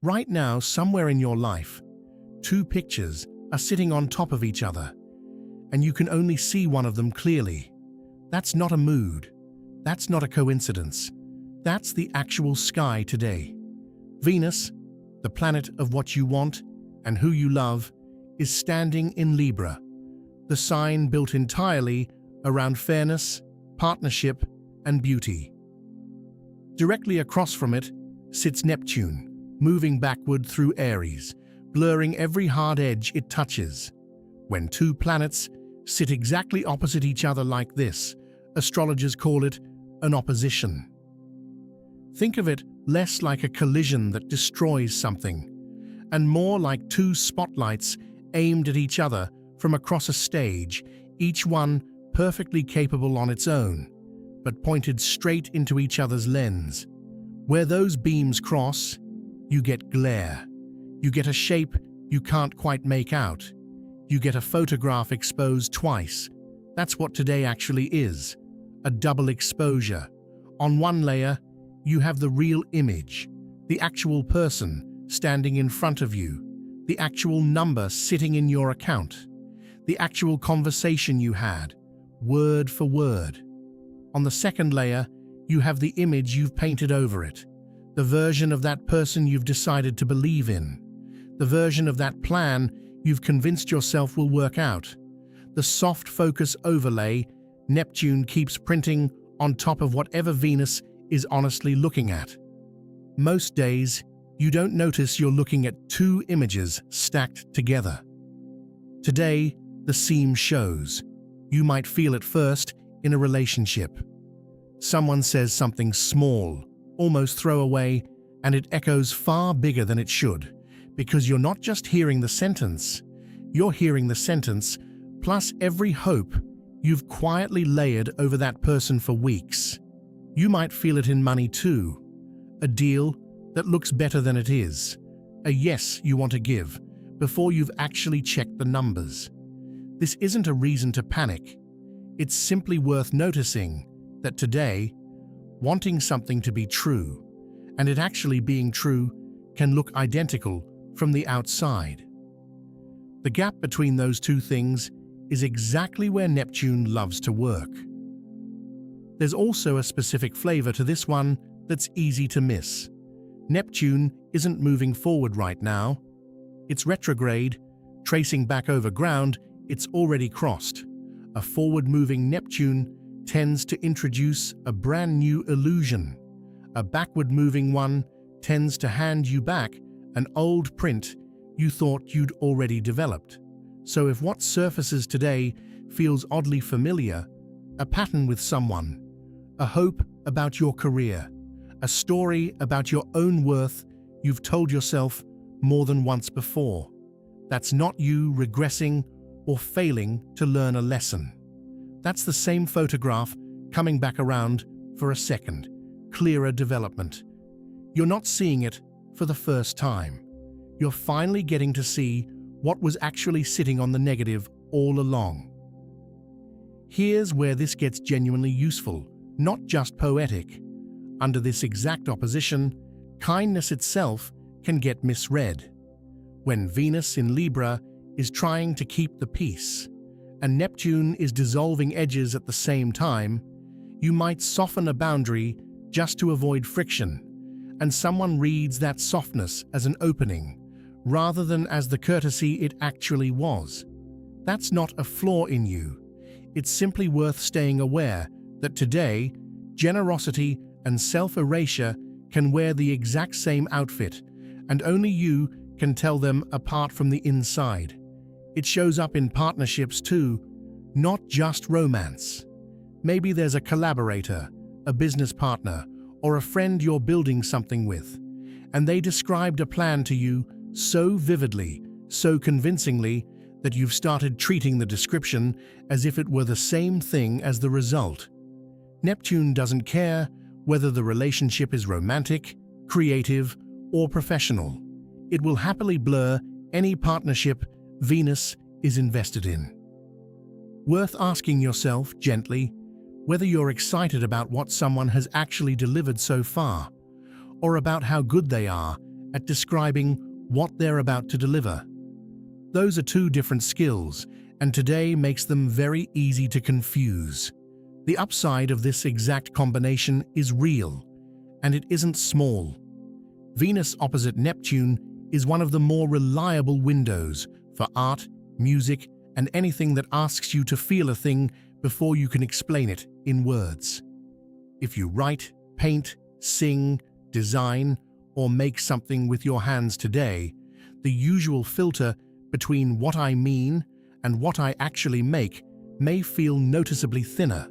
Right now, somewhere in your life, two pictures are sitting on top of each other, and you can only see one of them clearly. That's not a mood. That's not a coincidence. That's the actual sky today. Venus, the planet of what you want and who you love, is standing in Libra, the sign built entirely around fairness, partnership, and beauty. Directly across from it sits Neptune, moving backward through Aries, blurring every hard edge it touches. When two planets sit exactly opposite each other like this, astrologers call it an opposition. Think of it less like a collision that destroys something, and more like two spotlights aimed at each other from across a stage, each one perfectly capable on its own, but pointed straight into each other's lens. Where those beams cross, you get glare. You get a shape you can't quite make out. You get a photograph exposed twice. That's what today actually is, a double exposure. On one layer, you have the real image, the actual person standing in front of you, the actual number sitting in your account, the actual conversation you had, word for word. On the second layer, you have the image you've painted over it, the version of that person you've decided to believe in, the version of that plan you've convinced yourself will work out. The soft focus overlay Neptune keeps printing on top of whatever Venus is honestly looking at. Most days, you don't notice you're looking at two images stacked together. Today, the seam shows. You might feel it first in a relationship. Someone says something small, almost throwaway, and it echoes far bigger than it should, because you're not just hearing the sentence, you're hearing the sentence plus every hope you've quietly layered over that person for weeks. You might feel it in money too, a deal that looks better than it is, a yes you want to give before you've actually checked the numbers. This isn't a reason to panic. It's simply worth noticing that today, wanting something to be true, and it actually being true, can look identical from the outside. The gap between those two things is exactly where Neptune loves to work. There's also a specific flavor to this one that's easy to miss. Neptune isn't moving forward right now. It's retrograde, tracing back over ground it's already crossed. A forward-moving Neptune tends to introduce a brand new illusion. A backward-moving one tends to hand you back an old print you thought you'd already developed. So if what surfaces today feels oddly familiar, a pattern with someone, a hope about your career, a story about your own worth you've told yourself more than once before, that's not you regressing or failing to learn a lesson. That's the same photograph coming back around for a second, clearer development. You're not seeing it for the first time. You're finally getting to see what was actually sitting on the negative all along. Here's where this gets genuinely useful, not just poetic. Under this exact opposition, kindness itself can get misread. When Venus in Libra is trying to keep the peace, and Neptune is dissolving edges at the same time, you might soften a boundary just to avoid friction, and someone reads that softness as an opening, rather than as the courtesy it actually was. That's not a flaw in you. It's simply worth staying aware that today, generosity and self-erasure can wear the exact same outfit, and only you can tell them apart from the inside. It shows up in partnerships too, not just romance. Maybe there's a collaborator, a business partner, or a friend you're building something with, and they described a plan to you so vividly, so convincingly, that you've started treating the description as if it were the same thing as the result. Neptune doesn't care whether the relationship is romantic, creative, or professional. It will happily blur any partnership Venus is invested in. Worth asking yourself gently whether you're excited about what someone has actually delivered so far, or about how good they are at describing what they're about to deliver. Those are two different skills, and today makes them very easy to confuse. The upside of this exact combination is real, and it isn't small. Venus opposite Neptune is one of the more reliable windows for art, music, and anything that asks you to feel a thing before you can explain it in words. If you write, paint, sing, design, or make something with your hands today, the usual filter between what I mean and what I actually make may feel noticeably thinner.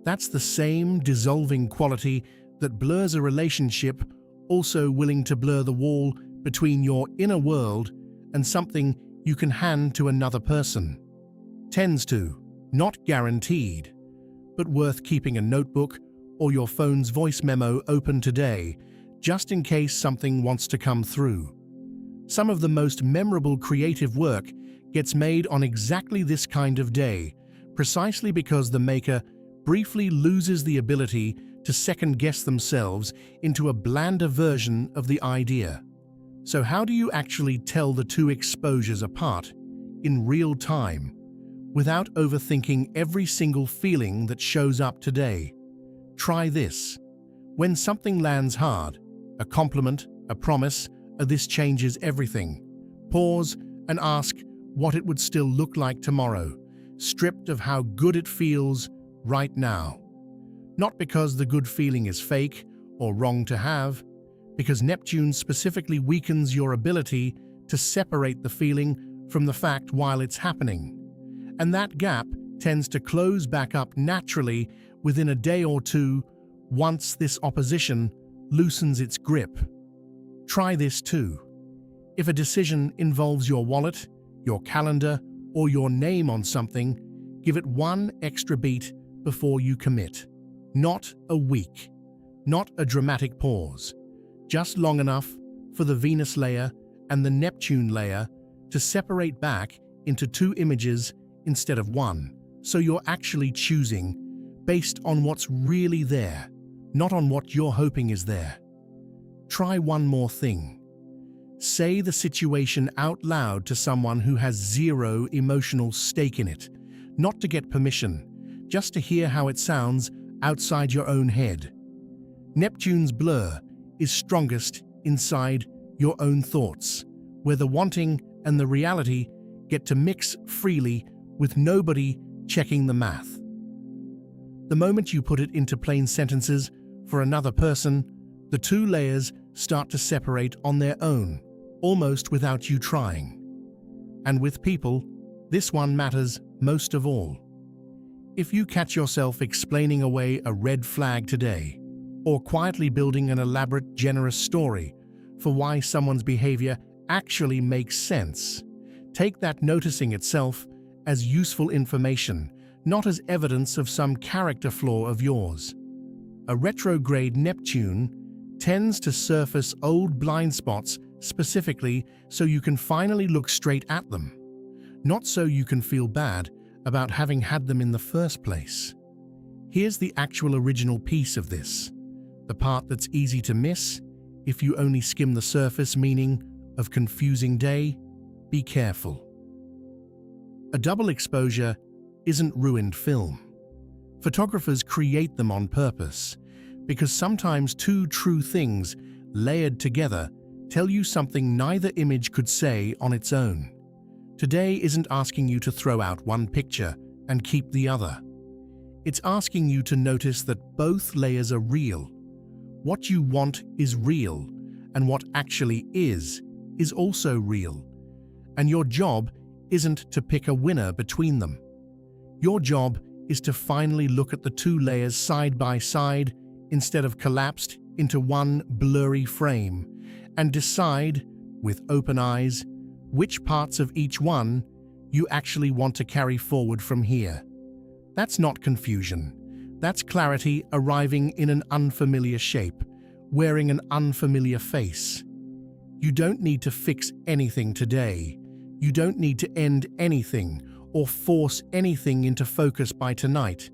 That's the same dissolving quality that blurs a relationship, also willing to blur the wall between your inner world and something you can hand to another person. Tends to, not guaranteed, but worth keeping a notebook or your phone's voice memo open today, just in case something wants to come through. Some of the most memorable creative work gets made on exactly this kind of day, precisely because the maker briefly loses the ability to second-guess themselves into a blander version of the idea. So how do you actually tell the two exposures apart in real time without overthinking every single feeling that shows up today? Try this. When something lands hard, a compliment, a promise, this changes everything. Pause and ask what it would still look like tomorrow, stripped of how good it feels right now. Not because the good feeling is fake or wrong to have, because Neptune specifically weakens your ability to separate the feeling from the fact while it's happening. And that gap tends to close back up naturally within a day or two once this opposition loosens its grip. Try this too. If a decision involves your wallet, your calendar, or your name on something, give it one extra beat before you commit. Not a week, not a dramatic pause, just long enough for the Venus layer and the Neptune layer to separate back into two images instead of one, so you're actually choosing based on what's really there, not on what you're hoping is there. Try one more thing. Say the situation out loud to someone who has zero emotional stake in it, not to get permission, just to hear how it sounds outside your own head. Neptune's blur is strongest inside your own thoughts, where the wanting and the reality get to mix freely with nobody checking the math. The moment you put it into plain sentences for another person, the two layers start to separate on their own, almost without you trying. And with people, this one matters most of all. If you catch yourself explaining away a red flag today, or quietly building an elaborate, generous story for why someone's behavior actually makes sense, take that noticing itself as useful information, not as evidence of some character flaw of yours. A retrograde Neptune tends to surface old blind spots specifically so you can finally look straight at them, not so you can feel bad about having had them in the first place. Here's the actual original piece of this, the part that's easy to miss if you only skim the surface meaning of confusing day. Be careful. A double exposure isn't ruined film. Photographers create them on purpose, because sometimes two true things layered together tell you something neither image could say on its own. Today isn't asking you to throw out one picture and keep the other. It's asking you to notice that both layers are real. What you want is real, and what actually is also real. And your job isn't to pick a winner between them. Your job is to finally look at the two layers side by side instead of collapsed into one blurry frame, and decide, with open eyes, which parts of each one you actually want to carry forward from here. That's not confusion. That's clarity arriving in an unfamiliar shape, wearing an unfamiliar face. You don't need to fix anything today. You don't need to end anything or force anything into focus by tonight,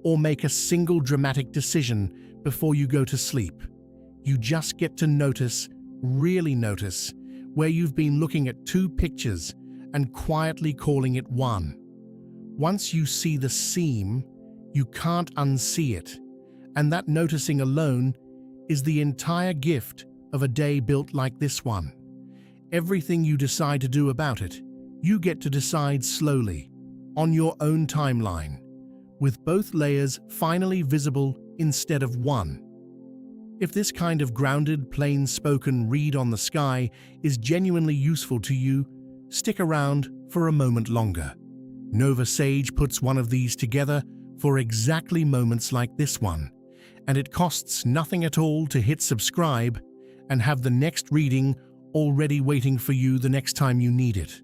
or make a single dramatic decision before you go to sleep. You just get to notice really notice where you've been looking at two pictures and quietly calling it one. Once you see the seam, you can't unsee it, and that noticing alone is the entire gift of a day built like this one. Everything you decide to do about it, you get to decide slowly, on your own timeline, with both layers finally visible instead of one. If this kind of grounded, plain-spoken read on the sky is genuinely useful to you, stick around for a moment longer. Nova Sage puts one of these together for exactly moments like this one, and it costs nothing at all to hit subscribe and have the next reading already waiting for you the next time you need it.